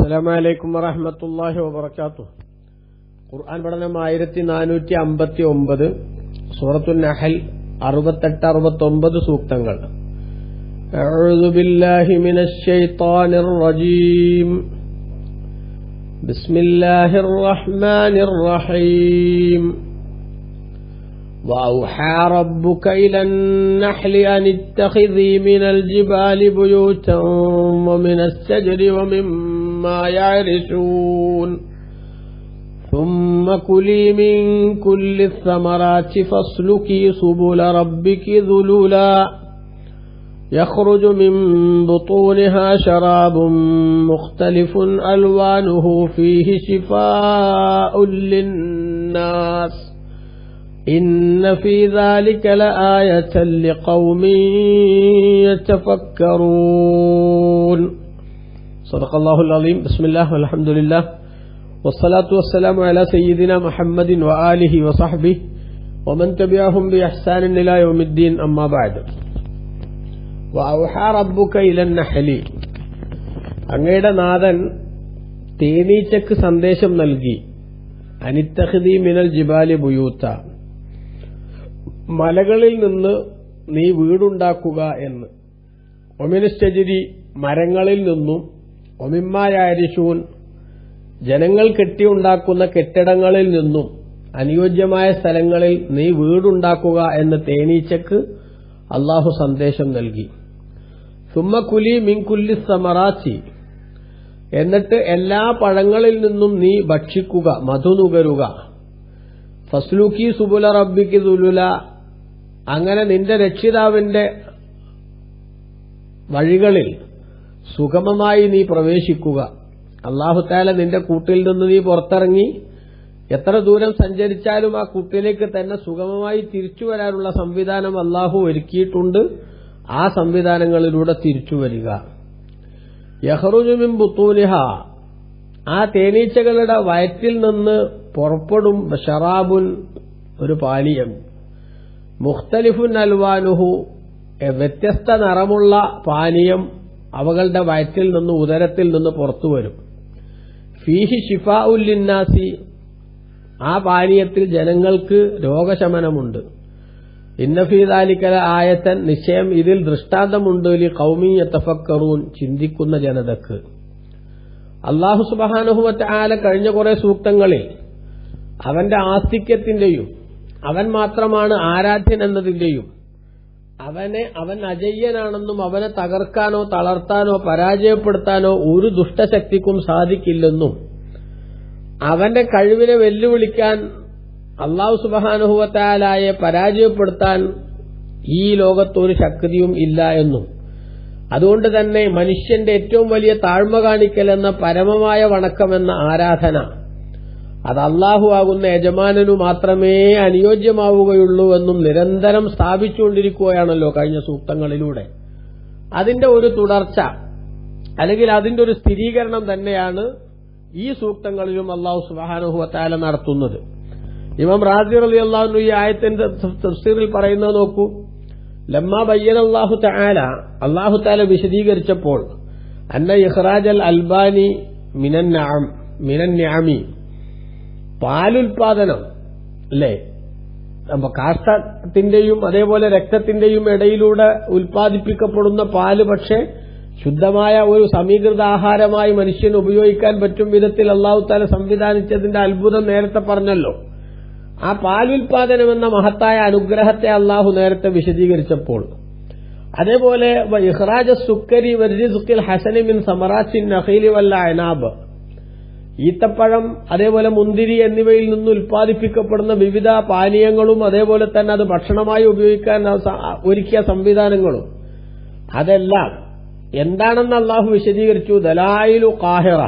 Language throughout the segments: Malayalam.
അസ്സലാമു അലൈക്കും വറഹ്മത്തുള്ളാഹി വബറകാതുഹു. ഖുർആൻ പഠനം 1459, സൂറത്തുൻ നഹൽ 68-69 സൂക്തങ്ങൾ. അഊദു ബില്ലാഹി മിനശ് ശൈത്വാനിർ റജീം. ബിസ്മില്ലാഹിർ റഹ്മാനിർ റഹീം. وأوحى ربك إلى النحل أن اتخذي من الجبال بيوتا ومن الشجر ومما يعرشون ثم كلي من كل الثمرات فاسلكي سبل ربك ذللا يخرج من بطونها شراب مختلف ألوانه فيه شفاء للناس إن في ذلك لآية لقوم يتفكرون. صدق الله العظيم. بسم الله والحمد لله والصلاة والسلام على سيدنا محمد وآله وصحبه ومن تبعهم بإحسان إلى يوم الدين. أما بعد. وأوحى ربك إلى النحل. അങ്ങയുടെ നാഥൻ തേനീച്ചക്ക് സന്ദേശം നൽകി. അനിത്തഖിദി മിനൽ ജിബാലി ബുയൂത്ത, മലകളിൽ നിന്ന് നീ വീടുണ്ടാക്കുക എന്ന്. ഒമിനശ്ശജിരി, മരങ്ങളിൽ നിന്നും. ഒമിമ്മായാരിഷൂൻ, ജനങ്ങൾ കെട്ടിയുണ്ടാക്കുന്ന കെട്ടിടങ്ങളിൽ നിന്നും അനുയോജ്യമായ സ്ഥലങ്ങളിൽ നീ വീടുണ്ടാക്കുക എന്ന് തേനീച്ചക്ക് അള്ളാഹു സന്ദേശം നൽകി. സുമ്മ കുലി മിൻ കുല്ലി സമറാത്തി, എന്നിട്ട് എല്ലാ പഴങ്ങളിൽ നിന്നും നീ ഭക്ഷിക്കുക, മധു നുകരുക. ഫസ്ലുക്കി സുബുല റബ്ബിക്ക് ദുലുല, അങ്ങനെ നിന്റെ രക്ഷിതാവിന്റെ വഴികളിൽ സുഗമമായി നീ പ്രവേശിക്കുക. അല്ലാഹു തആല നിന്റെ കൂട്ടിൽ നിന്ന് നീ പുറത്തിറങ്ങി എത്ര ദൂരം സഞ്ചരിച്ചാലും ആ കൂട്ടിലേക്ക് തന്നെ സുഗമമായി തിരിച്ചു വരാനുള്ള സംവിധാനം അല്ലാഹു ഒരുക്കിയിട്ടുണ്ട്. ആ സംവിധാനങ്ങളിലൂടെ തിരിച്ചു വരിക. യഖ്റുജു മിൻ ബുത്തൂനിഹ, ആ തേനീച്ചകളുടെ വയറ്റിൽ നിന്ന് പുറപ്പെടും ഷറാബുൻ, ഒരു പാനീയം. മുഖ്തലിഫുൻ അൽവാനുഹു, വ്യത്യസ്ത നിറമുള്ള പാനീയം അവകളുടെ വയറ്റിൽ നിന്ന്, ഉദരത്തിൽ നിന്ന് പുറത്തു വരും. ഫീഹി ഷിഫാഉൽ ലിന്നാസി, ആ പാനീയത്തിൽ ജനങ്ങൾക്ക് രോഗശമനമുണ്ട്. ഇന്ന ഫീ ദാലിക ആയതൻ, നിശ്ചയം ഇതിൽ ദൃഷ്ടാന്തമുണ്ട്. ലി ഖൗമി യതഫക്കറൂൻ, ചിന്തിക്കുന്ന ജനതക്ക്. അല്ലാഹു സുബ്ഹാനഹു വ തആല കഴിഞ്ഞ കുറെ സൂക്തങ്ങളിൽ അവന്റെ ആസ്തിക്യത്തിന്റെയും അവൻ മാത്രമാണ് ആരാധ്യൻ എന്നതിന്റെയും അവൻ അജയ്യനാണെന്നും അവനെ തകർക്കാനോ തളർത്താനോ പരാജയപ്പെടുത്താനോ ഒരു ദുഷ്ടശക്തിക്കും സാധിക്കില്ലെന്നും അവന്റെ കഴിവിനെ വെല്ലുവിളിക്കാൻ അല്ലാഹു സുബ്ഹാനഹു വ തആലയെ പരാജയപ്പെടുത്താൻ ഈ ലോകത്തൊരു ശക്തിയും ഇല്ല എന്നും, അതുകൊണ്ട് തന്നെ മനുഷ്യന്റെ ഏറ്റവും വലിയ താഴ്മ കാണിക്കൽ എന്ന പരമമായ വണക്കമെന്ന ആരാധന അത് അല്ലാഹു ആകുന്ന യജമാനനു മാത്രമേ അനുയോജ്യമാവുകയുള്ളൂ എന്നും നിരന്തരം സ്ഥാപിച്ചുകൊണ്ടിരിക്കുകയാണല്ലോ കഴിഞ്ഞ സൂക്തങ്ങളിലൂടെ. അതിന്റെ ഒരു തുടർച്ച അല്ലെങ്കിൽ അതിന്റെ ഒരു സ്ഥിരീകരണം തന്നെയാണ് ഈ സൂക്തങ്ങളിലും അല്ലാഹു സുബ്ഹാനഹു വ തആല നടത്തുന്നത്. ഇമാം റാസി റളിയല്ലാഹു അൻഹു ഈ ആയത്തിന്റെ തഫ്സീറിൽ പറയുന്നത് നോക്കൂ. ലമ്മാ ബയ്യന അല്ലാഹു തആല, അല്ലാഹു തആല വിശദീകരിച്ചപ്പോൾ അന്ന ഇഖ്റാജൽ അൽബാനി മിനൻ നിഅമി, പാലുൽപാദനം അല്ലേ, കാഷ്ടത്തിന്റെയും അതേപോലെ രക്തത്തിന്റെയും ഇടയിലൂടെ ഉൽപ്പാദിപ്പിക്കപ്പെടുന്ന പാല് പക്ഷേ ശുദ്ധമായ ഒരു സമീകൃത ആഹാരമായി മനുഷ്യന് ഉപയോഗിക്കാൻ പറ്റും വിധത്തിൽ അല്ലാഹു തആല സംവിധാനിച്ചതിന്റെ അത്ഭുതം നേരത്തെ പറഞ്ഞല്ലോ. ആ പാലുൽപാദനം എന്ന മഹത്തായ അനുഗ്രഹത്തെ അല്ലാഹു നേരത്തെ വിശദീകരിച്ചപ്പോൾ, അതേപോലെ ഇഖ്റാജ സുക്കരി വറിസ്ഖിൽ ഹസനി മിൻ സമറാത്തിൻ നഖീലി വൽ അനാബ്, ഈത്തപ്പഴം അതേപോലെ മുന്തിരി എന്നിവയിൽ നിന്ന് ഉൽപ്പാദിപ്പിക്കപ്പെടുന്ന വിവിധ പാനീയങ്ങളും അതേപോലെ തന്നെ അത് ഭക്ഷണമായി ഉപയോഗിക്കാൻ ഒരുക്കിയ സംവിധാനങ്ങളും അതെല്ലാം എന്താണെന്ന് അല്ലാഹു വിശദീകരിച്ചു. ദലായിലു ഖാഹിറ,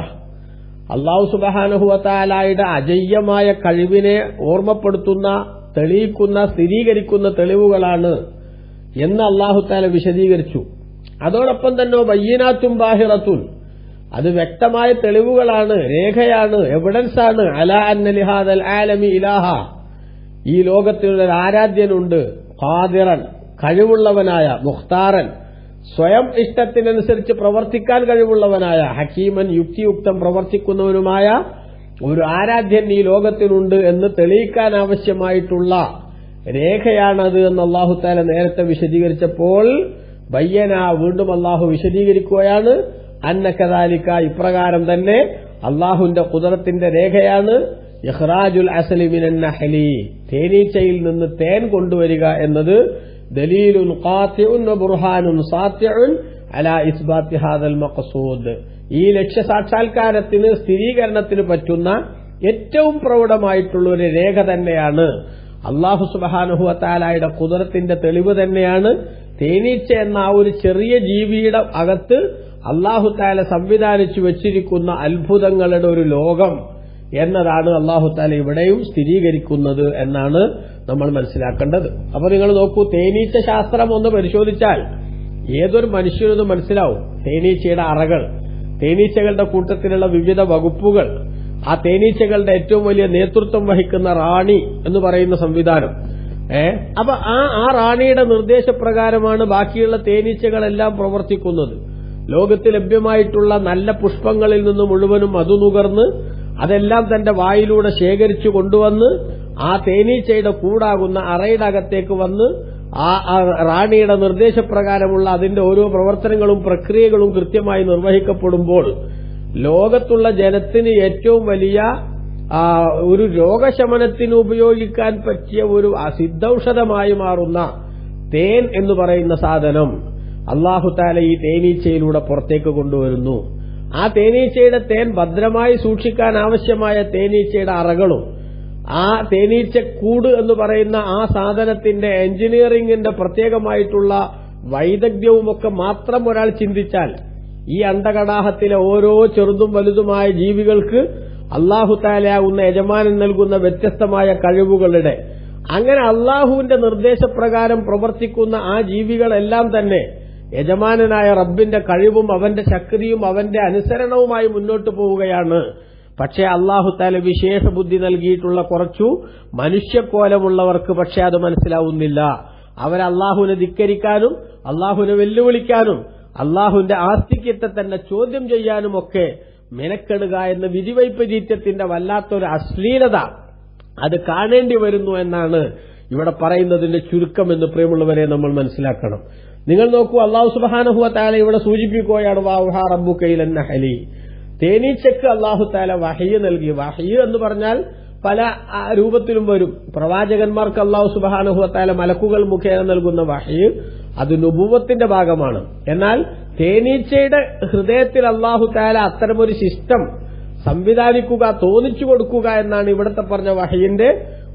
അല്ലാഹു സുബ്ഹാനഹു വ തആലയുടെ അജയ്യമായ കഴിവിനെ ഓർമ്മപ്പെടുത്തുന്ന, തെളിയിക്കുന്ന, സ്ഥിരീകരിക്കുന്ന തെളിവുകളാണ് എന്ന് അല്ലാഹു തആല വിശദീകരിച്ചു. അതോടൊപ്പം തന്നെ ബയ്യിനാത്തും ബാഹിറത്തുൻ, അത് വ്യക്തമായ തെളിവുകളാണ്, രേഖയാണ്, എവിഡൻസാണ്. അലാ അന്ന ലിഹാദൽ ആലമി ഇലാഹ, ഈ ലോകത്തിലൊരു ആരാധ്യനുണ്ട്. ഖാദിറൻ, കഴിവുള്ളവനായ. മുഖ്താറൻ, സ്വയം ഇഷ്ടത്തിനനുസരിച്ച് പ്രവർത്തിക്കാൻ കഴിവുള്ളവനായ ഹക്കീമൻ യുക്തിയുക്തം പ്രവർത്തിക്കുന്നവനുമായ ഒരു ആരാധ്യൻ ഈ ലോകത്തിനുണ്ട് എന്ന് തെളിയിക്കാൻ ആവശ്യമായിട്ടുള്ള രേഖയാണത് എന്ന് അല്ലാഹു തആല നേരത്തെ വിശദീകരിച്ചപ്പോൾ ബയ്യന വീണ്ടും അല്ലാഹു വിശദീകരിക്കുകയാണ് അന്നകദാലിക ഇപ്രകാരം തന്നെ അല്ലാഹുവിന്റെ ഖുദ്റത്തിന്റെ രേഖയാണ് ഇഖ്റാജുൽ അസ്ലി മിനൻ നഹ്ലി തേനീച്ചയിൽ നിന്ന് തേൻ കൊണ്ടുവരിക എന്നത് ദലീലുൻ ഖാതിഉൻ വബുർഹാനുൻ സാത്തിഉൻ അലാ ഇസ്ബാത്തി ഹാദൽ മഖ്സൂദ് ഈ ലക്ഷ്യ സാക്ഷാത്കാരത്തിന് സ്ഥിരീകരണത്തിന് പറ്റുന്ന ഏറ്റവും പ്രൗഢമായിട്ടുള്ള ഒരു രേഖ തന്നെയാണ്. അല്ലാഹു സുബ്ഹാനഹു വ തആലയുടെ ഖുദ്റത്തിന്റെ തെളിവ് തന്നെയാണ് തേനീച്ച എന്ന ആ ഒരു ചെറിയ ജീവിയുടെ അകത്ത് അല്ലാഹു തആല സംവിധാനിച്ചു വെച്ചിരിക്കുന്ന അത്ഭുതങ്ങളുടെ ഒരു ലോകം എന്നതാണ് അല്ലാഹു തആല ഇവിടെയും സ്ഥിരീകരിക്കുന്നത് എന്നാണ് നമ്മൾ മനസ്സിലാക്കേണ്ടത്. അപ്പൊ നിങ്ങൾ നോക്കൂ, തേനീച്ച ശാസ്ത്രം ഒന്ന് പരിശോധിച്ചാൽ ഏതൊരു മനുഷ്യനും മനസ്സിലാവും തേനീച്ചയുടെ അറകൾ, തേനീച്ചകളുടെ കൂട്ടത്തിലുള്ള വിവിധ വകുപ്പുകൾ, ആ തേനീച്ചകളുടെ ഏറ്റവും വലിയ നേതൃത്വം വഹിക്കുന്ന റാണി എന്ന് പറയുന്ന സംവിധാനം. അപ്പൊ ആ റാണിയുടെ നിർദ്ദേശപ്രകാരമാണ് ബാക്കിയുള്ള തേനീച്ചകളെല്ലാം പ്രവർത്തിക്കുന്നത്. ലോകത്ത് ലഭ്യമായിട്ടുള്ള നല്ല പുഷ്പങ്ങളിൽ നിന്ന് മുഴുവനും മധു നുകർന്ന് അതെല്ലാം തന്റെ വായിലൂടെ ശേഖരിച്ചു കൊണ്ടുവന്ന് ആ തേനീച്ചയുടെ കൂടാകുന്ന അറയുടെ അകത്തേക്ക് വന്ന് ആ റാണിയുടെ നിർദ്ദേശപ്രകാരമുള്ള അതിന്റെ ഓരോ പ്രവർത്തനങ്ങളും പ്രക്രിയകളും കൃത്യമായി നിർവഹിക്കപ്പെടുമ്പോൾ ലോകത്തുള്ള ജനത്തിന് ഏറ്റവും വലിയ ഒരു രോഗശമനത്തിന് ഉപയോഗിക്കാൻ പറ്റിയ ഒരു സിദ്ധൌഷധമായി മാറുന്ന തേൻ എന്ന് പറയുന്ന സാധനം അല്ലാഹു തആല ഈ തേനീച്ചയിലൂടെ പുറത്തേക്ക് കൊണ്ടുവരുന്നു. ആ തേനീച്ചയുടെ തേൻ ഭദ്രമായി സൂക്ഷിക്കാൻ ആവശ്യമായ തേനീച്ചയുടെ അറകളും ആ തേനീച്ചക്കൂട് എന്ന് പറയുന്ന ആ സാധനത്തിന്റെ എഞ്ചിനീയറിംഗിന്റെ പ്രത്യേകമായിട്ടുള്ള വൈദഗ്ധ്യവുമൊക്കെ മാത്രം ഒരാൾ ചിന്തിച്ചാൽ ഈ അണ്ഡകടാഹത്തിലെ ഓരോ ചെറുതും വലുതുമായ ജീവികൾക്ക് അല്ലാഹു തആലയാകുന്ന യജമാനൻ നൽകുന്ന വ്യത്യസ്തമായ കഴിവുകളുടെ അങ്ങനെ അല്ലാഹുവിന്റെ നിർദ്ദേശപ്രകാരം പ്രവർത്തിക്കുന്ന ആ ജീവികളെല്ലാം തന്നെ യജമാനനായ റബ്ബിന്റെ കഴിവും അവന്റെ ശക്തിയും അവന്റെ അനുസരണവുമായി മുന്നോട്ട് പോവുകയാണ്. പക്ഷേ അല്ലാഹു തആല വിശേഷ ബുദ്ധി നൽകിയിട്ടുള്ള കുറച്ചു മനുഷ്യക്കോലമുള്ളവർക്ക് പക്ഷെ അത് മനസ്സിലാവുന്നില്ല. അവരല്ലാഹുവിനെ ധിക്കരിക്കാനും അല്ലാഹുവിനെ വെല്ലുവിളിക്കാനും അല്ലാഹുവിന്റെ ആസ്തിക്യത്തെ തന്നെ ചോദ്യം ചെയ്യാനുമൊക്കെ മെനക്കെടുക എന്ന വിധിവൈപരീത്യത്തിന്റെ വല്ലാത്തൊരു അശ്ലീലത അത് കാണേണ്ടി വരുന്നു എന്നാണ് ഇവിടെ പറയുന്നതിന്റെ ചുരുക്കം എന്ന് പ്രിയമുള്ളവരെ നമ്മൾ മനസ്സിലാക്കണം. നിങ്ങൾ നോക്കൂ, അല്ലാഹു സുബ്ഹാനഹു വ തആല ഇവിടെ സൂചിപ്പിക്കുകയാണ് വഅൗഹാ റബ്ബുക ഇലൻ നഹ്ലി, തേനീച്ചക്ക് അല്ലാഹു തആല വഹയ്യ് നൽകി. വഹയ്യ് എന്ന് പറഞ്ഞാൽ പല രൂപത്തിലും വരും. പ്രവാചകന്മാർക്ക് അല്ലാഹു സുബ്ഹാനഹു വ തആല മലക്കുകൾ മുഖേന നൽകുന്ന വഹയ്യ് അത് നുബുവത്തിന്റെ ഭാഗമാണ്. എന്നാൽ തേനീച്ചയുടെ ഹൃദയത്തിൽ അല്ലാഹു തആല അത്തരമൊരു സിസ്റ്റം സംവിധാനിക്കുക, തോന്നിച്ചു കൊടുക്കുക എന്നാണ് ഇവിടുത്തെ പറഞ്ഞ വഹയിന്റെ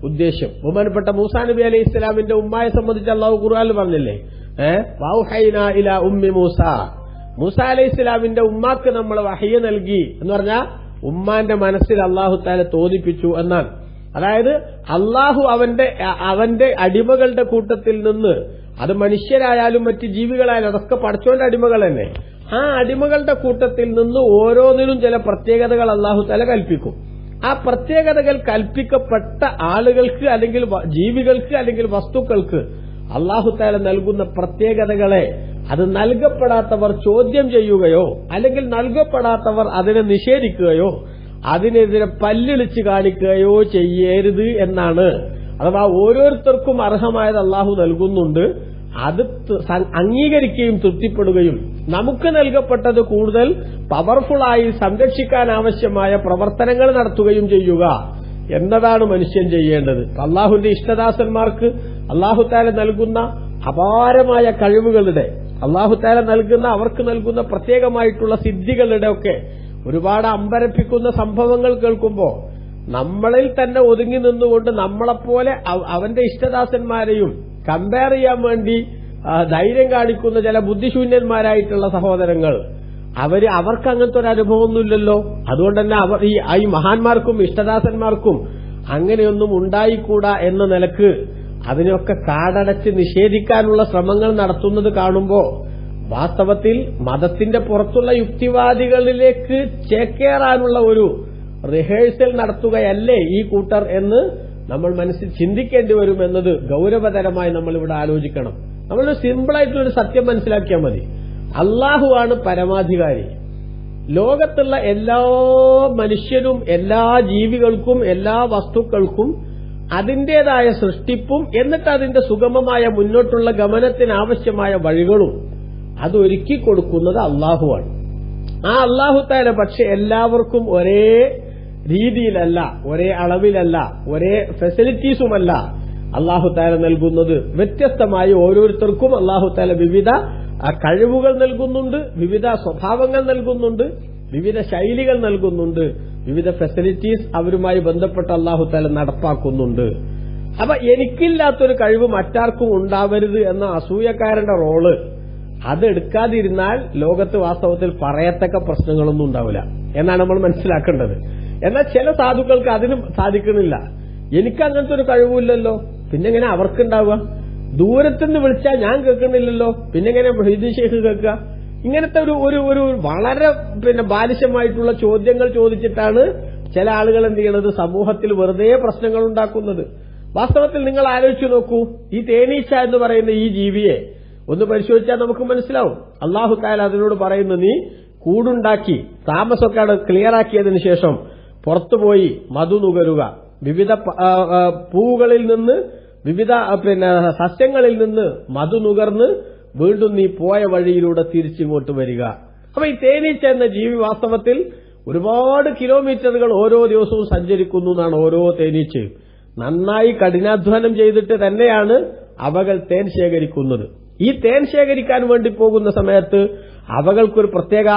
ഉദ്ദേശം. ബഹുമാനപ്പെട്ട മൂസാ നബി അലൈഹി ഇസ്ലാമിന്റെ ഉമ്മയെ സംബന്ധിച്ച് അല്ലാഹു ഖുർആനിൽ പറഞ്ഞില്ലേ, വൗഹൈനാ ഇലാ ഉമ്മി മൂസ, മൂസാ അലൈഹി ഇസ്ലാമിന്റെ ഉമ്മാക്ക് നമ്മൾ വഹയ്യ് നൽകി എന്ന് പറഞ്ഞാൽ ഉമ്മാന്റെ മനസ്സിൽ അല്ലാഹു തആല തോന്നിപ്പിച്ചു എന്നാണ്. അതായത് അല്ലാഹു അവന്റെ അടിമകളുടെ കൂട്ടത്തിൽ നിന്ന്, അത് മനുഷ്യരായാലും മറ്റ് ജീവികളായാലും അതൊക്കെ പടച്ചോന്റെ അടിമകൾ തന്നെ, ആ അടിമകളുടെ കൂട്ടത്തിൽ നിന്ന് ഓരോന്നിനും ചില പ്രത്യേകതകൾ അല്ലാഹു തആല കൽപ്പിക്കും. ആ പ്രത്യേകതകൾ കൽപ്പിക്കപ്പെട്ട ആളുകൾക്ക് അല്ലെങ്കിൽ ജീവികൾക്ക് അല്ലെങ്കിൽ വസ്തുക്കൾക്ക് അല്ലാഹു തആല നൽകുന്ന പ്രത്യേകതകളെ അത് നൽകപ്പെടാത്തവർ ചോദ്യം ചെയ്യുകയോ അല്ലെങ്കിൽ നൽകപ്പെടാത്തവർ അതിനെ നിഷേധിക്കുകയോ അതിനെതിരെ പല്ലിളിച്ച് കാണിക്കുകയോ ചെയ്യരുത് എന്നാണ്. അഥവാ ഓരോരുത്തർക്കും അർഹമായത് അല്ലാഹു നൽകുന്നുണ്ട്, അത് അംഗീകരിക്കുകയും തൃപ്തിപ്പെടുകയും നമുക്ക് നൽകപ്പെട്ടത് കൂടുതൽ പവർഫുള്ളായി സംരക്ഷിക്കാൻ ആവശ്യമായ പ്രവർത്തനങ്ങൾ നടത്തുകയും ചെയ്യുക എന്നതാണ് മനുഷ്യൻ ചെയ്യേണ്ടത്. അല്ലാഹുവിന്റെ ഇഷ്ടദാസന്മാർക്ക് അല്ലാഹു തആല നൽകുന്ന അപാരമായ കഴിവുകളുടെ, അല്ലാഹു തആല നൽകുന്ന അവർക്ക് നൽകുന്ന പ്രത്യേകമായിട്ടുള്ള സിദ്ധികളുടെ ഒക്കെ ഒരുപാട് അമ്പരപ്പിക്കുന്ന സംഭവങ്ങൾ കേൾക്കുമ്പോൾ നമ്മളിൽ തന്നെ ഒതുങ്ങി നിന്നുകൊണ്ട് നമ്മളെപ്പോലെ അവന്റെ ഇഷ്ടദാസന്മാരെയും കമ്പയർ ചെയ്യാൻ വേണ്ടി ധൈര്യം കാണിക്കുന്ന ചില ബുദ്ധിശൂന്യന്മാരായിട്ടുള്ള സഹോദരങ്ങൾ, അവർക്ക് അങ്ങനത്തെ ഒരു അനുഭവമൊന്നുമില്ലല്ലോ. അതുകൊണ്ട് തന്നെ അവർ ഈ മഹാന്മാർക്കും ഇഷ്ടദാസന്മാർക്കും അങ്ങനെയൊന്നും ഉണ്ടായിക്കൂടാ എന്ന നിലക്ക് അതിനൊക്കെ കാടടച്ച് നിഷേധിക്കാനുള്ള ശ്രമങ്ങൾ നടത്തുന്നത് കാണുമ്പോൾ വാസ്തവത്തിൽ മതത്തിന്റെ പുറത്തുള്ള യുക്തിവാദികളിലേക്ക് ചേക്കേറാനുള്ള ഒരു റിഹേഴ്സൽ നടത്തുകയല്ലേ ഈ കൂട്ടർ എന്ന് നമ്മൾ മനസ്സിൽ ചിന്തിക്കേണ്ടി വരുമെന്നത് ഗൌരവതരമായി നമ്മൾ ഇവിടെ ആലോചിക്കണം. നമ്മൾ സിമ്പിളായിട്ടുള്ളൊരു സത്യം മനസ്സിലാക്കിയാൽ മതി. അള്ളാഹുവാണ് പരമാധികാരി. ലോകത്തുള്ള എല്ലാ മനുഷ്യനും എല്ലാ ജീവികൾക്കും എല്ലാ വസ്തുക്കൾക്കും അതിന്റേതായ സൃഷ്ടിപ്പും എന്നിട്ട് അതിന്റെ സുഗമമായ മുന്നോട്ടുള്ള ഗമനത്തിന് ആവശ്യമായ വഴികളും അതൊരുക്കി കൊടുക്കുന്നത് അള്ളാഹുവാണ്. ആ അള്ളാഹു തആല പക്ഷെ എല്ലാവർക്കും ഒരേ രീതിയിലല്ല, ഒരേ അളവിലല്ല, ഒരേ ഫെസിലിറ്റീസുമല്ല അള്ളാഹു തആല നൽകുന്നത്. വ്യത്യസ്തമായി ഓരോരുത്തർക്കും അള്ളാഹു തആല വിവിധ കഴിവുകൾ നൽകുന്നുണ്ട്, വിവിധ സ്വഭാവങ്ങൾ നൽകുന്നുണ്ട്, വിവിധ ശൈലികൾ നൽകുന്നുണ്ട്, വിവിധ ഫെസിലിറ്റീസ് അവരുമായി ബന്ധപ്പെട്ട് അള്ളാഹു തആല നടപ്പാക്കുന്നുണ്ട്. അപ്പൊ എനിക്കില്ലാത്തൊരു കഴിവ് മറ്റാർക്കും ഉണ്ടാവരുത് എന്ന അസൂയക്കാരന്റെ റോള് അതെടുക്കാതിരുന്നാൽ ലോകത്ത് വാസ്തവത്തിൽ പറയത്തക്ക പ്രശ്നങ്ങളൊന്നും ഉണ്ടാവില്ല എന്നാണ് നമ്മൾ മനസ്സിലാക്കേണ്ടത്. എന്നാൽ ചില സാധുക്കൾക്ക് അതിനും സാധിക്കണില്ല. എനിക്ക് അങ്ങനത്തെ ഒരു കഴിവില്ലല്ലോ, പിന്നെങ്ങനെ അവർക്കുണ്ടാവുക? ദൂരത്തുനിന്ന് വിളിച്ചാൽ ഞാൻ കേൾക്കണില്ലല്ലോ, പിന്നെങ്ങനെ മൊഹീദ്ദീൻ ശൈഖ് കേൾക്കുക? ഇങ്ങനത്തെ ഒരു വളരെ ബാലിശമായിട്ടുള്ള ചോദ്യങ്ങൾ ചോദിച്ചിട്ടാണ് ചില ആളുകൾ എന്ത് ചെയ്യണത്, സമൂഹത്തിൽ വെറുതെ പ്രശ്നങ്ങൾ ഉണ്ടാക്കുന്നത്. വാസ്തവത്തിൽ നിങ്ങൾ ആലോചിച്ചു നോക്കൂ, ഈ തേനീച്ച എന്ന് പറയുന്ന ഈ ജീവിയെ ഒന്ന് പരിശോധിച്ചാൽ നമുക്ക് മനസ്സിലാവും. അല്ലാഹു തആല അതിനോട് പറയുന്നു, നീ കൂടുണ്ടാക്കി താമസമൊക്കെ അവിടെ ക്ലിയർ ആക്കിയതിനു ശേഷം പുറത്തുപോയി മധു നുകരുക, വിവിധ പൂവുകളിൽ നിന്ന് വിവിധ സസ്യങ്ങളിൽ നിന്ന് മധു നുകർന്ന് വീണ്ടും നീ പോയ വഴിയിലൂടെ തിരിച്ചിങ്ങോട്ട് വരിക. അപ്പൊ ഈ തേനീച്ച എന്ന ജീവി വാസ്തവത്തിൽ ഒരുപാട് കിലോമീറ്ററുകൾ ഓരോ ദിവസവും സഞ്ചരിക്കുന്നു എന്നാണ് ഓരോ തേനീച്ചയും. നന്നായി കഠിനാധ്വാനം ചെയ്തിട്ട് തന്നെയാണ് അവകൾ തേൻ ശേഖരിക്കുന്നത്. ഈ തേൻ ശേഖരിക്കാൻ വേണ്ടി പോകുന്ന സമയത്ത് അവകൾക്കൊരു പ്രത്യേക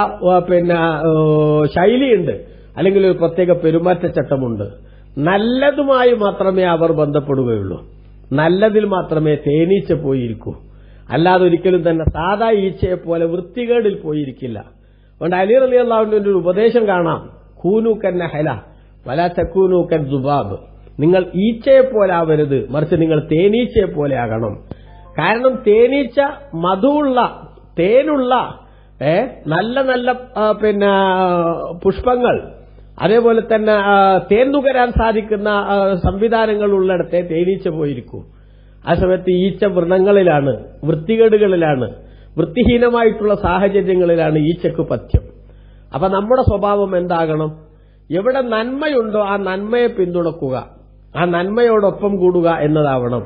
ശൈലിയുണ്ട്, അല്ലെങ്കിൽ ഒരു പ്രത്യേക പെരുമാറ്റച്ചട്ടമുണ്ട്. നല്ലതുമായി മാത്രമേ അവർ ബന്ധപ്പെടുകയുള്ളൂ, നല്ലതിൽ മാത്രമേ തേനീച്ച പോയിരിക്കൂ. അല്ലാതെ ഒരിക്കലും തന്നെ സാധാ ഈച്ചയെ പോലെ വൃത്തികേടിൽ പോയിരിക്കില്ല. അതുകൊണ്ട് അലി റളിയല്ലാഹു അൻഹുവിന്റെ ഒരു ഉപദേശം കാണാം, കൂനു കന്നഹല വലാ തകൂനു കദ്ദുബാബ്. നിങ്ങൾ ഈച്ചയെ പോലെ ആവരുത്, മറിച്ച് നിങ്ങൾ തേനീച്ചയെ പോലെ ആകണം. കാരണം തേനീച്ച മധുവുള്ള തേനുള്ള നല്ല നല്ല പുഷ്പങ്ങൾ, അതേപോലെ തന്നെ തേൻ നുകരാൻ സാധിക്കുന്ന സംവിധാനങ്ങൾ ഉള്ളിടത്തെ തേനീച്ച പോയിരിക്കും. ആ സമയത്ത് ഈച്ച വ്രണങ്ങളിലാണ്, വൃത്തികേടുകളിലാണ്, വൃത്തിഹീനമായിട്ടുള്ള സാഹചര്യങ്ങളിലാണ് ഈച്ചക്ക് പഥ്യം. അപ്പൊ നമ്മുടെ സ്വഭാവം എന്താകണം? എവിടെ നന്മയുണ്ടോ ആ നന്മയെ പിന്തുണക്കുക, ആ നന്മയോടൊപ്പം കൂടുക എന്നതാവണം.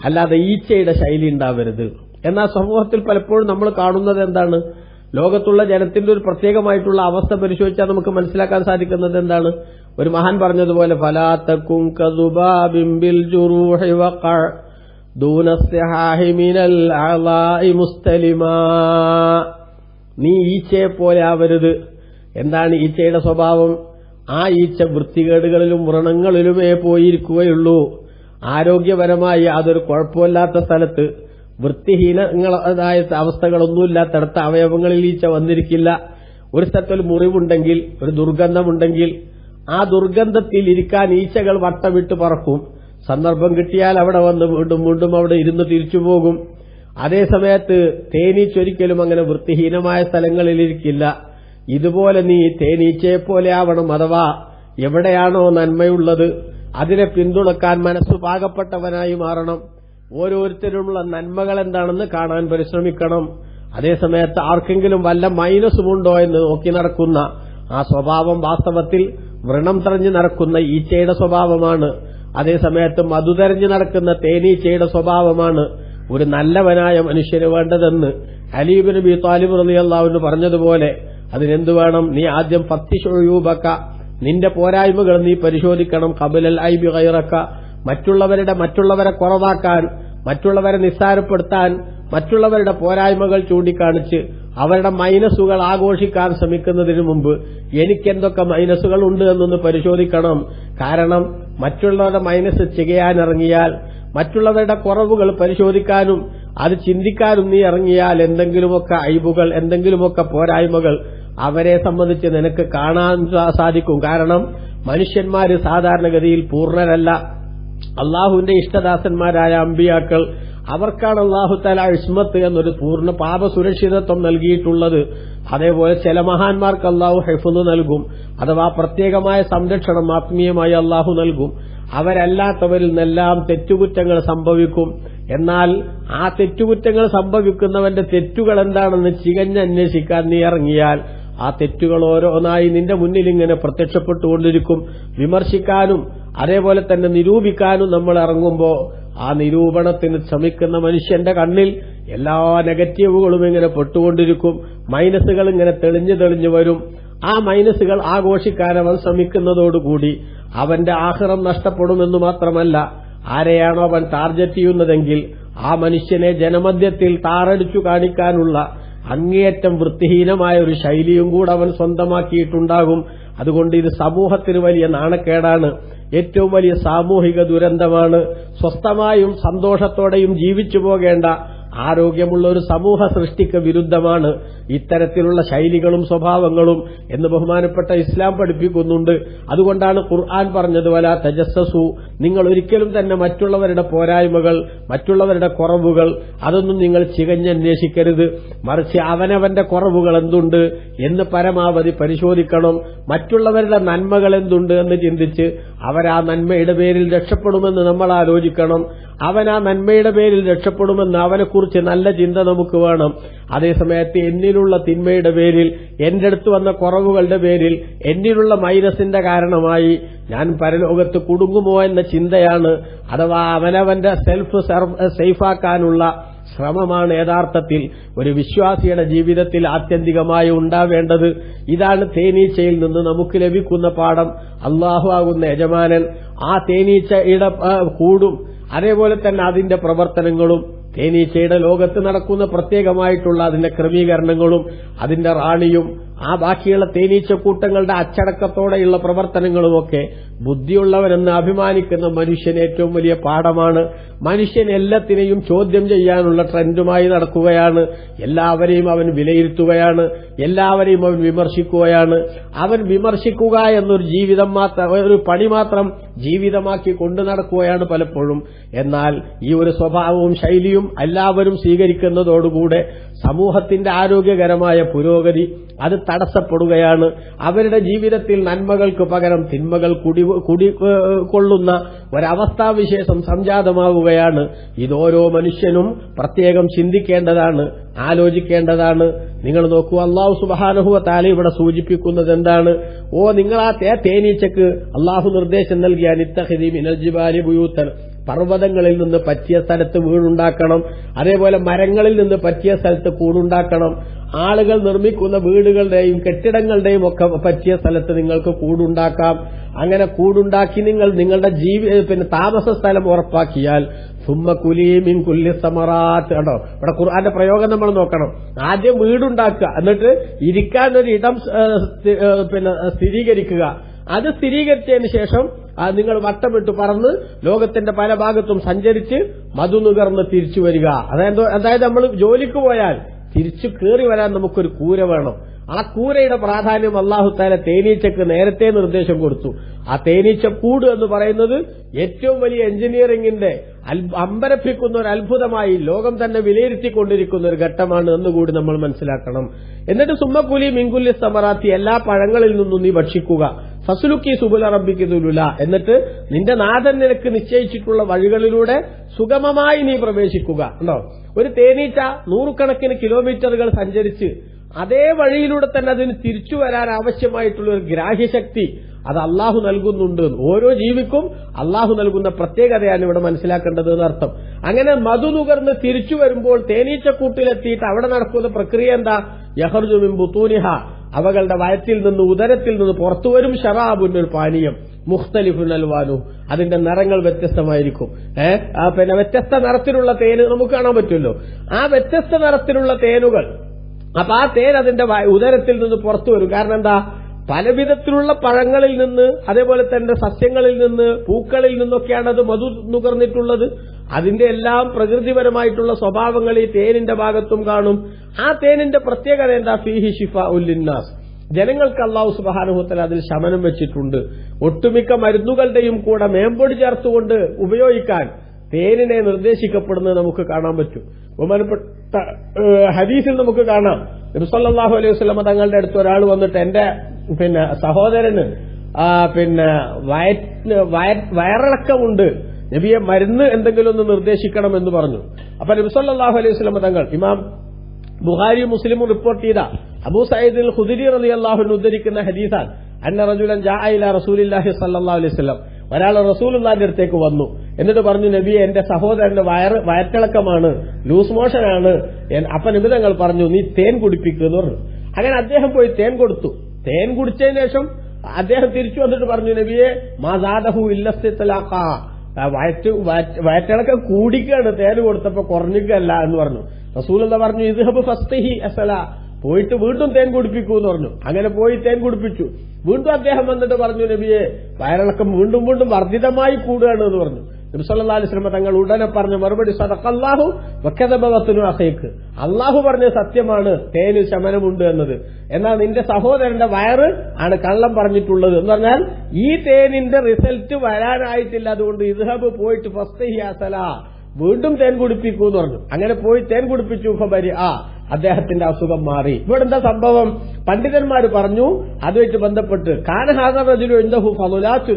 അല്ലാതെ ഈച്ചയുടെ ശൈലി ഉണ്ടാവരുത്. എന്നാൽ സമൂഹത്തിൽ പലപ്പോഴും നമ്മൾ കാണുന്നത് എന്താണ്? ലോകത്തുള്ള ജനത്തിന്റെ ഒരു പ്രത്യേകമായിട്ടുള്ള അവസ്ഥ പരിശോധിച്ചാൽ നമുക്ക് മനസ്സിലാക്കാൻ സാധിക്കുന്നത് എന്താണ്? ഒരു മഹാൻ പറഞ്ഞതുപോലെ, ഫലാ തകുൻ കദുബാബിൻ ബിൽ ജുറൂഹി വഖഅ ദൂന സിഹാഹി മിനൽ അളാഇ മുസ്തലിമാ. നീ ഈച്ചയെ പോലെ ആവരുത്. എന്താണ് ഈച്ചയുടെ സ്വഭാവം? ആ ഈച്ച വൃത്തികേടുകളിലും വ്രണങ്ങളിലുമേ പോയിരിക്കുകയുള്ളൂ. ആരോഗ്യപരമായി യാതൊരു കുഴപ്പമില്ലാത്ത സ്ഥലത്ത്, വൃത്തിഹീനങ്ങളായ അവസ്ഥകളൊന്നുമില്ലാത്തടത്ത് അവയവങ്ങളിൽ ഈച്ച വന്നിരിക്കില്ല. ഒരു സ്ഥലത്തൊരു മുറിവുണ്ടെങ്കിൽ, ഒരു ദുർഗന്ധമുണ്ടെങ്കിൽ, ആ ദുർഗന്ധത്തിൽ ഇരിക്കാൻ ഈച്ചകൾ വട്ടമിട്ട് പറക്കും. സന്ദർഭം കിട്ടിയാൽ അവിടെ വന്ന് വീണ്ടും വീണ്ടും അവിടെ ഇരുന്ന് തിരിച്ചു പോകും. അതേസമയത്ത് തേനീച്ചൊരിക്കലും അങ്ങനെ വൃത്തിഹീനമായ സ്ഥലങ്ങളിലിരിക്കില്ല. ഇതുപോലെ നീ തേനീച്ചയെ പോലെ ആവണം. അഥവാ എവിടെയാണോ നന്മയുള്ളത് അതിനെ പിന്തുണക്കാൻ മനസ്സ് പാകപ്പെട്ടവനായി മാറണം. ഓരോരുത്തരുമുള്ള നന്മകൾ എന്താണെന്ന് കാണാൻ പരിശ്രമിക്കണം. അതേസമയത്ത് ആർക്കെങ്കിലും വല്ല മൈനസുമുണ്ടോ എന്ന് നോക്കി നടക്കുന്ന ആ സ്വഭാവം വാസ്തവത്തിൽ വ്രണം തെരഞ്ഞു നടക്കുന്ന ഈച്ചയുടെ സ്വഭാവമാണ്. അതേസമയത്ത് മധു തെരഞ്ഞു നടക്കുന്ന തേനീച്ചയുടെ സ്വഭാവമാണ് ഒരു നല്ലവനായ മനുഷ്യന് വേണ്ടതെന്ന് അലി ഇബ്നു അബീ ത്വാലിബ് റളിയല്ലാഹു അൻഹു പറഞ്ഞതുപോലെ അതിനെന്തു വേണം? നീ ആദ്യം ഫത്തിശുയൂബക, നിന്റെ പോരായ്മകൾ നീ പരിശോധിക്കണം. ഖബലൽ ഐബി ഗൈറക, മറ്റുള്ളവരെ കുറവാക്കാൻ, മറ്റുള്ളവരെ നിസ്സാരപ്പെടുത്താൻ, മറ്റുള്ളവരുടെ പോരായ്മകൾ ചൂണ്ടിക്കാണിച്ച് അവരുടെ മൈനസുകൾ ആഘോഷിക്കാൻ ശ്രമിക്കുന്നതിന് മുമ്പ് എനിക്കെന്തൊക്കെ മൈനസുകൾ ഉണ്ട് എന്നൊന്ന് പരിശോധിക്കണം. കാരണം മറ്റുള്ളവരുടെ മൈനസ് ചെയ്യാനിറങ്ങിയാൽ, മറ്റുള്ളവരുടെ കുറവുകൾ പരിശോധിക്കാനും അത് ചിന്തിക്കാനും നീ ഇറങ്ങിയാൽ എന്തെങ്കിലുമൊക്കെ ഐബുകൾ, എന്തെങ്കിലുമൊക്കെ പോരായ്മകൾ അവരെ സംബന്ധിച്ച് നിനക്ക് കാണാൻ സാധിക്കും. കാരണം മനുഷ്യന്മാര് സാധാരണഗതിയിൽ പൂർണ്ണരല്ല. അള്ളാഹുവിന്റെ ഇഷ്ടദാസന്മാരായ അമ്പിയാക്കൾ, അവർക്കാണ് അള്ളാഹു തആല ഇസ്മത്ത് എന്നൊരു പൂർണ്ണ പാപസുരക്ഷിതത്വം നൽകിയിട്ടുള്ളത്. അതേപോലെ ചില മഹാന്മാർക്ക് അള്ളാഹു ഹിഫ്ള് നൽകും, അഥവാ പ്രത്യേകമായ സംരക്ഷണം ആത്മീയമായി അള്ളാഹു നൽകും. അവരല്ലാത്തവരിൽ നിന്നെല്ലാം തെറ്റുകുറ്റങ്ങൾ സംഭവിക്കും. എന്നാൽ ആ തെറ്റുകുറ്റങ്ങൾ സംഭവിക്കുന്നവന്റെ തെറ്റുകൾ എന്താണെന്ന് ചികഞ്ഞന്വേഷിക്കാൻ നീ ഇറങ്ങിയാൽ ആ തെറ്റുകൾ ഓരോന്നായി നിന്റെ മുന്നിൽ ഇങ്ങനെ പ്രത്യക്ഷപ്പെട്ടുകൊണ്ടിരിക്കും. വിമർശിക്കാനും അതേപോലെ തന്നെ നിരൂപിക്കാനും നമ്മൾ ഇറങ്ങുമ്പോൾ ആ നിരൂപണത്തിന് ശ്രമിക്കുന്ന മനുഷ്യന്റെ കണ്ണിൽ എല്ലാ നെഗറ്റീവുകളും ഇങ്ങനെ പെട്ടുകൊണ്ടിരിക്കും. മൈനസുകൾ ഇങ്ങനെ തെളിഞ്ഞു വരും. ആ മൈനസുകൾ ആഘോഷിക്കാൻ അവൻ ശ്രമിക്കുന്നതോടുകൂടി അവന്റെ ആഖിറം നഷ്ടപ്പെടുമെന്ന് മാത്രമല്ല, ആരെയാണോ അവൻ ടാർഗറ്റ് ചെയ്യുന്നതെങ്കിൽ ആ മനുഷ്യനെ ജനമധ്യത്തിൽ താറടിച്ചു കാണിക്കാനുള്ള അങ്ങേയറ്റം വൃത്തിഹീനമായ ഒരു ശൈലിയും കൂടെ അവൻ സ്വന്തമാക്കിയിട്ടുണ്ടാകും. അതുകൊണ്ട് ഇത് സമൂഹത്തിന് വലിയ നാണക്കേടാണ്, ഏറ്റവും വലിയ സാമൂഹിക ദുരന്തമാണ്. സ്വസ്ഥമായും സന്തോഷത്തോടെയും ജീവിച്ചു പോകേണ്ട ആരോഗ്യമുള്ള ഒരു സമൂഹ സൃഷ്ടിക്ക് വിരുദ്ധമാണ് ഇത്തരത്തിലുള്ള ശൈലികളും സ്വഭാവങ്ങളും എന്ന് ബഹുമാനപ്പെട്ട ഇസ്ലാം പഠിപ്പിക്കുന്നുണ്ട്. അതുകൊണ്ടാണ് ഖുർആൻ പറഞ്ഞത്, വലാ തജസ്സസു, നിങ്ങൾ ഒരിക്കലും തന്നെ മറ്റുള്ളവരുടെ പോരായ്മകൾ, മറ്റുള്ളവരുടെ കുറവുകൾ അതൊന്നും നിങ്ങൾ ചികഞ്ഞന്വേഷിക്കരുത്. മറിച്ച് അവനവന്റെ കുറവുകൾ എന്തുണ്ട് എന്ന് പരമാവധി പരിശോധിക്കണം. മറ്റുള്ളവരുടെ നന്മകൾ എന്തുണ്ട് എന്ന് ചിന്തിച്ച് അവരാ നന്മയുടെ പേരിൽ രക്ഷപ്പെടുമെന്ന് നമ്മൾ ആലോചിക്കണം. അവൻ ആ നന്മയുടെ പേരിൽ രക്ഷപ്പെടുമെന്ന് അവനെക്കുറിച്ച് നല്ല ചിന്ത നമുക്ക് വേണം. അതേസമയത്ത് എന്നിലുള്ള തിന്മയുടെ പേരിൽ, എന്റെ അടുത്ത് വന്ന കുറവുകളുടെ പേരിൽ, എന്നിലുള്ള മൈനസിന്റെ കാരണമായി ഞാൻ പരലോകത്ത് കുടുങ്ങുമോ എന്ന ചിന്തയാണ്, അഥവാ അവനവന്റെ സെൽഫ് സേഫാക്കാനുള്ള ശ്രമമാണ് യഥാർത്ഥത്തിൽ ഒരു വിശ്വാസിയുടെ ജീവിതത്തിൽ ആത്യന്തികമായി ഉണ്ടാവേണ്ടത്. ഇതാണ് തേനീച്ചയിൽ നിന്ന് നമുക്ക് ലഭിക്കുന്ന പാഠം. അല്ലാഹു ആകുന്ന യജമാനൻ ആ തേനീച്ചയുടെ കൂടും അതേപോലെ തന്നെ അതിന്റെ പ്രവർത്തനങ്ങളും, തേനീച്ചയുടെ ലോകത്ത് നടക്കുന്ന പ്രത്യേകമായിട്ടുള്ള അതിന്റെ ക്രമീകരണങ്ങളും, അതിന്റെ റാണിയും ആ ബാക്കിയുള്ള തേനീച്ചക്കൂട്ടങ്ങളുടെ അച്ചടക്കത്തോടെയുള്ള പ്രവർത്തനങ്ങളുമൊക്കെ ബുദ്ധിയുള്ളവനെന്ന് അഭിമാനിക്കുന്ന മനുഷ്യന് ഏറ്റവും വലിയ പാഠമാണ്. മനുഷ്യൻ എല്ലാത്തിനെയും ചോദ്യം ചെയ്യാനുള്ള ട്രെൻഡുമായി നടക്കുകയാണ്. എല്ലാവരെയും അവൻ വിലയിരുത്തുകയാണ്, എല്ലാവരെയും അവൻ വിമർശിക്കുകയാണ്. അവൻ വിമർശിക്കുക എന്നൊരു ജീവിതം മാത്രം, ഒരു പണി മാത്രം ജീവിതമാക്കി കൊണ്ടു നടക്കുകയാണ് പലപ്പോഴും. എന്നാൽ ഈ ഒരു സ്വഭാവവും ശൈലിയും എല്ലാവരും സ്വീകരിക്കുന്നതോടുകൂടെ സമൂഹത്തിന്റെ ആരോഗ്യകരമായ പുരോഗതി അത് തടസ്സപ്പെടുകയാണ്. അവരുടെ ജീവിതത്തിൽ നന്മകൾക്ക് പകരം തിന്മകൾ കുടികൊള്ളുന്ന ഒരവസ്ഥാവിശേഷം സംജാതമാവുകയാണ്. ഇതോരോ മനുഷ്യനും പ്രത്യേകം ചിന്തിക്കേണ്ടതാണ്, ആലോചിക്കേണ്ടതാണ്. നിങ്ങൾ നോക്കൂ, അല്ലാഹു സുബ്ഹാനഹു വ തആല ഇവിടെ സൂചിപ്പിക്കുന്നത് എന്താണ്? നിങ്ങൾ ആ തേനീച്ചക്ക് അല്ലാഹു നിർദ്ദേശം നൽകിയ നിത്തഖിദി മിനൽ ജിബാലി ബുയൂതൻ, പർവ്വതങ്ങളിൽ നിന്ന് പറ്റിയ സ്ഥലത്ത് വീടുണ്ടാക്കണം, അതേപോലെ മരങ്ങളിൽ നിന്ന് പറ്റിയ സ്ഥലത്ത് കൂടുണ്ടാക്കണം. ആളുകൾ നിർമ്മിക്കുന്ന വീടുകളുടെയും കെട്ടിടങ്ങളുടെയും ഒക്കെ പറ്റിയ സ്ഥലത്ത് നിങ്ങൾക്ക് കൂടുണ്ടാക്കാം. അങ്ങനെ കൂടുണ്ടാക്കി നിങ്ങൾ നിങ്ങളുടെ താമസ സ്ഥലം ഉറപ്പാക്കിയാൽ സുമ്മ കുലീ മിൻ കുല്ലി സമറാത്ത്. കണ്ടോ, ഇവിടെ ഖുർആന്റെ പ്രയോഗം നമ്മൾ നോക്കണം. ആദ്യം വീടുണ്ടാക്കുക, എന്നിട്ട് ഇരിക്കാനൊരു ഇടം സ്ഥിരീകരിക്കുക. അത് സ്ഥിരീകരിച്ചതിന് ശേഷം നിങ്ങൾ വട്ടമിട്ട് പറന്ന് ലോകത്തിന്റെ പല ഭാഗത്തും സഞ്ചരിച്ച് മധു നുകർന്ന് തിരിച്ചു വരിക. അതായത് നമ്മൾ ജോലിക്ക് പോയാൽ തിരിച്ചു കയറി വരാൻ നമുക്കൊരു കൂര വേണം. ആ കൂരയുടെ പ്രാധാന്യം അല്ലാഹു തആല തേനീച്ചക്ക് നേരത്തെ നിർദ്ദേശം കൊടുത്തു. ആ തേനീച്ചക്കൂട് എന്ന് പറയുന്നത് ഏറ്റവും വലിയ എഞ്ചിനീയറിംഗിന്റെ അമ്പരപ്പിക്കുന്ന ഒരു അത്ഭുതമായി ലോകം തന്നെ വിലയിരുത്തിക്കൊണ്ടിരിക്കുന്ന ഒരു ഘട്ടമാണ് എന്നുകൂടി നമ്മൾ മനസ്സിലാക്കണം. എന്നിട്ട് സുമ്മക്കുലി മിൻകുല്ലി സമറാത്തി, എല്ലാ പഴങ്ങളിൽ നിന്നും നീ ഭക്ഷിക്കുക. ഫസുലുക്കി സുബുല റബ്ബിക്ക് ദുലുല, എന്നിട്ട് നിന്റെ നാഥൻ നിനക്ക് നിശ്ചയിച്ചിട്ടുള്ള വഴികളിലൂടെ സുഗമമായി നീ പ്രവേശിക്കുക. ഉണ്ടോ, ഒരു തേനീച്ച നൂറുകണക്കിന് കിലോമീറ്ററുകൾ സഞ്ചരിച്ച് അതേ വഴിയിലൂടെ തന്നെ അതിന് തിരിച്ചു വരാൻ ആവശ്യമായിട്ടുള്ള ഒരു ഗ്രാഹ്യശക്തി അത് അള്ളാഹു നൽകുന്നുണ്ട്. ഓരോ ജീവിക്കും അള്ളാഹു നൽകുന്ന പ്രത്യേകതയാണ് ഇവിടെ മനസ്സിലാക്കേണ്ടത് എന്നർത്ഥം. അങ്ങനെ മധു നുകർന്ന് തിരിച്ചു വരുമ്പോൾ തേനീച്ചക്കൂട്ടിലെത്തിയിട്ട് അവിടെ നടക്കുന്ന പ്രക്രിയ എന്താ? യഖ്റുജു മിൻ ബുതൂനിഹ, അവകളുടെ വയറ്റിൽ നിന്ന്, ഉദരത്തിൽ നിന്ന് പുറത്തുവരും ഷറാബുൻ, ഒരു പാനീയം, മുഖ്തലിഫുൻ അൽവാനു, അതിന്റെ നിറങ്ങൾ വ്യത്യസ്തമായിരിക്കും. വ്യത്യസ്ത നിറത്തിലുള്ള തേന് നമുക്ക് കാണാൻ പറ്റുമല്ലോ. ആ വ്യത്യസ്ത നിറത്തിലുള്ള തേനുകൾ, അപ്പൊ ആ തേൻ അതിന്റെ ഉദരത്തിൽ നിന്ന് പുറത്തു വരും. കാരണം എന്താ? പലവിധത്തിലുള്ള പഴങ്ങളിൽ നിന്ന്, അതേപോലെ തന്നെ സസ്യങ്ങളിൽ നിന്ന്, പൂക്കളിൽ നിന്നൊക്കെയാണ് അത് മധു നുകർന്നിട്ടുള്ളത്. അതിന്റെ എല്ലാം പ്രകൃതിപരമായിട്ടുള്ള സ്വഭാവങ്ങൾ ഈ തേനിന്റെ ഭാഗത്തും കാണും. ആ തേനിന്റെ പ്രത്യേകത എന്താ? ഫീഹി ശിഫാഉൽ ലിന്നാസ്, ജനങ്ങൾക്ക് അല്ലാഹു സുബ്ഹാനഹു വ തആല അതിൽ ശമനം വെച്ചിട്ടുണ്ട്. ഒട്ടുമിക്ക മരുന്നുകളുടെയും കൂടെ മേമ്പൊടി ചേർത്തുകൊണ്ട് ഉപയോഗിക്കാൻ തേനിനെ നിർദ്ദേശിക്കപ്പെടുന്നത് നമുക്ക് കാണാൻ പറ്റും. ബഹുമാനപ്പെട്ട ഹദീസിൽ നമുക്ക് കാണാം, നബി സല്ലല്ലാഹു അലൈഹി വസല്ലം തങ്ങളുടെ അടുത്ത് ഒരാൾ വന്നിട്ട്, എന്റെ സഹോദരന് പിന്നെ വയറിളക്കമുണ്ട്, നബിയെ മരുന്ന് എന്തെങ്കിലും ഒന്ന് നിർദ്ദേശിക്കണമെന്ന് പറഞ്ഞു. അപ്പൊ നബി സല്ലല്ലാഹു അലൈഹി വസല്ലം തങ്ങൾ ഇമാം ബുഖാരി മുസ്ലിമും റിപ്പോർട്ട് ചെയ്ത അബൂ സഈദ് അൽ ഖുദരി റളിയല്ലാഹു അൻഹു ഉദ്ധരിക്കുന്ന ഹദീസാണ്. അന്ന റജുലൻ ജാഅ ഇലാ റസൂലില്ലാഹി സ്വല്ലല്ലാഹു അലൈഹി വസല്ലം, ഒരാൾ റസൂലുള്ളാഹിന്റെ അടുത്തേക്ക് വന്നു. എന്നിട്ട് പറഞ്ഞു, നബിയെ എന്റെ സഹോദരന്റെ വയറ്റിളക്കമാണ്, ലൂസ് മോഷനാണ്. അപ്പൊ നബി തങ്ങൾ പറഞ്ഞു, നീ തേൻ കുടിപ്പിക്കുമെന്ന് പറഞ്ഞു. അങ്ങനെ അദ്ദേഹം പോയി തേൻ കൊടുത്തു. തേൻ കുടിച്ചതിന് ശേഷം അദ്ദേഹം തിരിച്ചു വന്നിട്ട് പറഞ്ഞു, നബിയെ മാ സാദഹു ഇല്ലസ്തിത്ലാഖ, വയറ്റിളക്കം കൂടിക്കാണ്, തേൻ കൊടുത്തപ്പോ കുറഞ്ഞിക്കല്ല എന്ന് പറഞ്ഞു. റസൂലുള്ളാഹി പറഞ്ഞു, ഇദ്ഹബ് ഫസ്തഹി അസല, പോയിട്ട് വീണ്ടും തേൻ കുടിപ്പിക്കൂ എന്ന് പറഞ്ഞു. അങ്ങനെ പോയി തേൻ കുടിപ്പിച്ചു. വീണ്ടും അദ്ദേഹം വന്നിട്ട് പറഞ്ഞു, നബിയെ വയറിളക്കം വീണ്ടും വീണ്ടും വർദ്ധിതമായി കൂടുകയാണ് എന്ന് പറഞ്ഞു. നബി സല്ലല്ലാഹു അലൈഹി വസല്ലം തങ്ങൾ ഉടനെ പറഞ്ഞ മറുപടി, സദഖല്ലാഹു വകദബ ബത്നു അഖീഖ്, അല്ലാഹു പറഞ്ഞ സത്യമാണ്, തേന് ശമനമുണ്ട് എന്നത്. എന്നാൽ നിന്റെ സഹോദരന്റെ വയറ് ആണ് കള്ളം പറഞ്ഞിട്ടുള്ളത് എന്ന് പറഞ്ഞാൽ ഈ തേനിന്റെ റിസൾട്ട് വരാനായിട്ടില്ല. അതുകൊണ്ട് ഇദ്ഹബ് പോയിട്ട് ഫസ്തഹി അസല, വീണ്ടും തേൻ കുടിപ്പിക്കൂ എന്ന് പറഞ്ഞു. അങ്ങനെ പോയി തേൻ കുടിപ്പിച്ചു. ഫബരി അദ്ദേഹത്തിന്റെ അസുഖം മാറി. ഇവിടെ എന്താ സംഭവം? പണ്ഡിതന്മാർ പറഞ്ഞു, അതുമായിട്ട് ബന്ധപ്പെട്ട്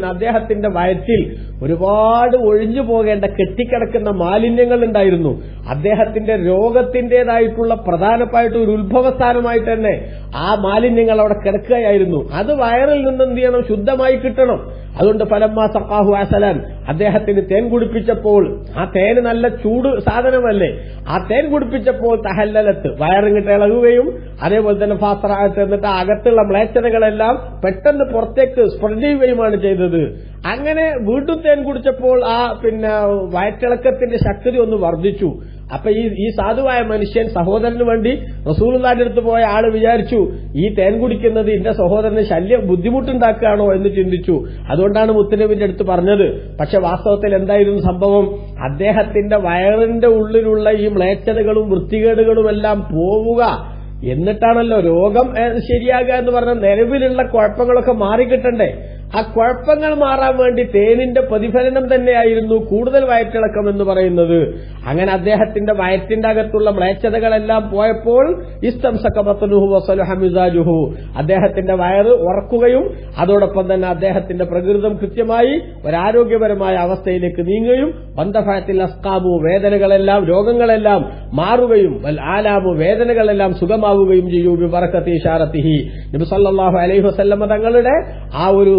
അദ്ദേഹത്തിന്റെ വയറ്റിൽ ഒരുപാട് ഒഴിഞ്ഞു പോകേണ്ട കെട്ടിക്കിടക്കുന്ന മാലിന്യങ്ങൾ ഉണ്ടായിരുന്നു. അദ്ദേഹത്തിന്റെ രോഗത്തിന്റേതായിട്ടുള്ള പ്രധാനമായിട്ട് ഒരു ഉത്ഭവസ്ഥാനമായിട്ട് തന്നെ ആ മാലിന്യങ്ങൾ അവിടെ കിടക്കുകയായിരുന്നു. അത് വയറിൽ നിന്ന് എന്ത് ചെയ്യണം? ശുദ്ധമായി കിട്ടണം. അതുകൊണ്ട് ഫലമ്മാ സഖാഹു അസലൻ, അദ്ദേഹത്തിന് തേൻ കുടിപ്പിച്ചപ്പോൾ, ആ തേന് നല്ല ചൂട് സാധനമല്ലേ, ആ തേൻ കുടിപ്പിച്ചപ്പോൾ തഹല്ലലത്ത്, വയറിങ്ങിട്ട് ഇളകുകയും അതേപോലെ തന്നെ ഫാസ്റാത്ത്, എന്നിട്ട് അകത്തുള്ള മ്ലേച്ഛതകളെല്ലാം പെട്ടെന്ന് പുറത്തേക്ക് സ്പ്രെഡ് ചെയ്യുകയുമാണ് ചെയ്തത്. അങ്ങനെ വീണ്ടും തേൻ കുടിച്ചപ്പോൾ ആ വയറ്റിളക്കത്തിന്റെ ശക്തി ഒന്ന് വർദ്ധിച്ചു. അപ്പൊ ഈ സാധുവായ മനുഷ്യൻ സഹോദരന് വേണ്ടി റസൂലുള്ളാഹിന്റെ അടുത്ത് പോയ ആള് വിചാരിച്ചു, ഈ തേൻ കുടിക്കുന്നത് എന്റെ സഹോദരന് ബുദ്ധിമുട്ടുണ്ടാക്കുകയാണോ എന്ന് ചിന്തിച്ചു. അതുകൊണ്ടാണ് മുത്തുനബിന്റെ അടുത്ത് പറഞ്ഞത്. പക്ഷെ വാസ്തവത്തിൽ എന്തായിരുന്നു സംഭവം? അദ്ദേഹത്തിന്റെ വയറിന്റെ ഉള്ളിലുള്ള ഈ മ്ലേച്ഛതകളും വൃത്തികേടുകളുമെല്ലാം പോവുക, എന്നിട്ടാണല്ലോ രോഗം ശരിയാകുക എന്ന് പറഞ്ഞ നിലവിലുള്ള കുഴപ്പങ്ങളൊക്കെ മാറിക്കിട്ടണ്ടേ. ആ കുഴപ്പങ്ങൾ മാറാൻ വേണ്ടി തേനിന്റെ പ്രതിഫലനം തന്നെയായിരുന്നു കൂടുതൽ വയറ്റിളക്കം എന്ന് പറയുന്നത്. അങ്ങനെ അദ്ദേഹത്തിന്റെ വയറ്റിന്റെ അകത്തുള്ള മ്ലേച്ഛതകളെല്ലാം പോയപ്പോൾ അദ്ദേഹത്തിന്റെ വയറ് ഉറക്കുകയും അതോടൊപ്പം തന്നെ അദ്ദേഹത്തിന്റെ പ്രകൃതം കൃത്യമായി ഒരാരോഗ്യപരമായ അവസ്ഥയിലേക്ക് നീങ്ങുകയും ബന്ധഫഅത്തിൽ അസ്കാബു, വേദനകളെല്ലാം രോഗങ്ങളെല്ലാം മാറുകയും ആലാമു, വേദനകളെല്ലാം സുഖമാവുകയും ചെയ്യൂ ബിബറകത്തി ഇശാറത്തിഹി. നബി സല്ലല്ലാഹു അലൈഹി വസല്ലം തങ്ങളുടെ ആ ഒരു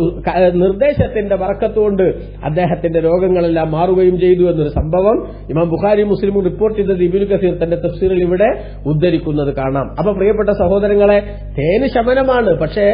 നിർദ്ദേശത്തിന്റെ ബറക്കത്തുകൊണ്ട് അദ്ദേഹത്തിന്റെ രോഗങ്ങളെല്ലാം മാറുകയും ചെയ്തു എന്നൊരു സംഭവം ഇമാം ബുഖാരി മുസ്ലിമും റിപ്പോർട്ട് ചെയ്തത് ഇബ്നു കസീർ തന്റെ തഫ്സീറിൽ ഇവിടെ ഉദ്ധരിക്കുന്നത് കാണാം. അപ്പൊ പ്രിയപ്പെട്ട സഹോദരങ്ങളെ, തേന് ശമനമാണ്. പക്ഷേ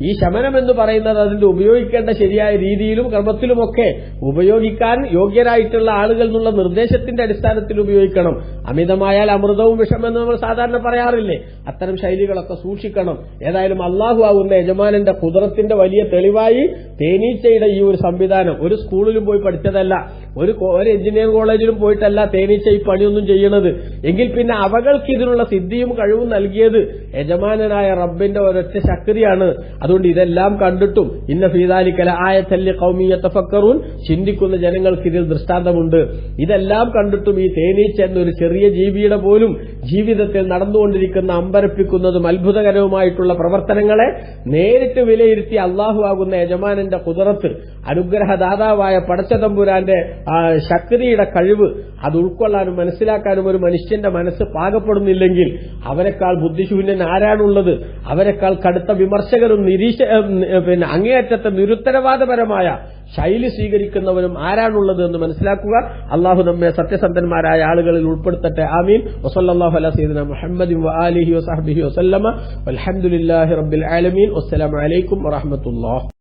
ഈ ശമനം എന്ന് പറയുന്നത് അതിന്റെ ഉപയോഗിക്കേണ്ട ശരിയായ രീതിയിലും ക്രമത്തിലുമൊക്കെ ഉപയോഗിക്കാൻ യോഗ്യരായിട്ടുള്ള ആളുകൾ എന്നുള്ള നിർദ്ദേശത്തിന്റെ അടിസ്ഥാനത്തിൽ ഉപയോഗിക്കണം. അമിതമായാൽ അമൃതവും വിഷമെന്ന് നമ്മൾ സാധാരണ പറയാറില്ലേ, അത്തരം ശൈലികളൊക്കെ സൂക്ഷിക്കണം. ഏതായാലും അള്ളാഹു ആകുന്ന യജമാനന്റെ ഖുദ്റത്തിന്റെ വലിയ തെളിവായി തേനീച്ചയുടെ ഈ ഒരു സംവിധാനം ഒരു സ്കൂളിലും പോയി പഠിച്ചതല്ല, ഒരു എഞ്ചിനീയറിംഗ് കോളേജിലും പോയിട്ടല്ല തേനീച്ച ഈ പണിയൊന്നും ചെയ്യണത്. എങ്കിൽ പിന്നെ അവകൾക്ക് ഇതിനുള്ള സിദ്ധിയും കഴിവും നൽകിയത് യജമാനനായ റബ്ബിന്റെ ഒരൊറ്റ ശക്തിയാണ്. അതുകൊണ്ട് ഇതെല്ലാം കണ്ടിട്ടും ഇന്ന ഫീ ദാലിക ലആയത്തൻ ലിഖൗമി യതഫക്കറൂൻ, ചിന്തിക്കുന്ന ജനങ്ങൾക്ക് ഇതിൽ ദൃഷ്ടാന്തമുണ്ട്. ഇതെല്ലാം കണ്ടിട്ടും ഈ തേനീച്ച എന്നൊരു ചെറിയ ജീവിയുടെ പോലും ജീവിതത്തിൽ നടന്നുകൊണ്ടിരിക്കുന്ന അമ്പരപ്പിക്കുന്നതും അത്ഭുതകരവുമായിട്ടുള്ള പ്രവർത്തനങ്ങളെ നേരിട്ട് വിലയിരുത്തി അള്ളാഹു ആകുന്ന യജമാനന്റെ ഖുദ്റത്ത്, അനുഗ്രഹദാതാവായ പടച്ചതമ്പുരാന്റെ ശക്തിയുടെ കഴിവ് അത് ഉൾക്കൊള്ളാനും മനസ്സിലാക്കാനും ഒരു മനുഷ്യന്റെ മനസ്സ് പാകപ്പെടുന്നില്ലെങ്കിൽ അവരെക്കാൾ ബുദ്ധിശൂന്യൻ ആരാണുള്ളത്? അവരെക്കാൾ കടുത്ത വിമർശകരും അങ്ങേയറ്റത്തെ നിരുത്തരവാദപരമായ ശൈലി സ്വീകരിക്കുന്നവരും ആരാണുള്ളത് എന്ന് മനസ്സിലാക്കുക. അള്ളാഹു നമ്മെ സത്യസന്ധന്മാരായ ആളുകളിൽ ഉൾപ്പെടുത്തട്ടെ. ആമീൻ. വസല്ലല്ലാഹു അലാ സയ്യിദിനാ മുഹമ്മദിൻ വആലിഹി വസഹ്ബിഹി വസല്ലമ വൽഹംദുലില്ലാഹി റബ്ബിൽ ആലമീൻ. വസ്സലാമു അലൈക്കും വറഹ്മത്തുള്ളാഹി.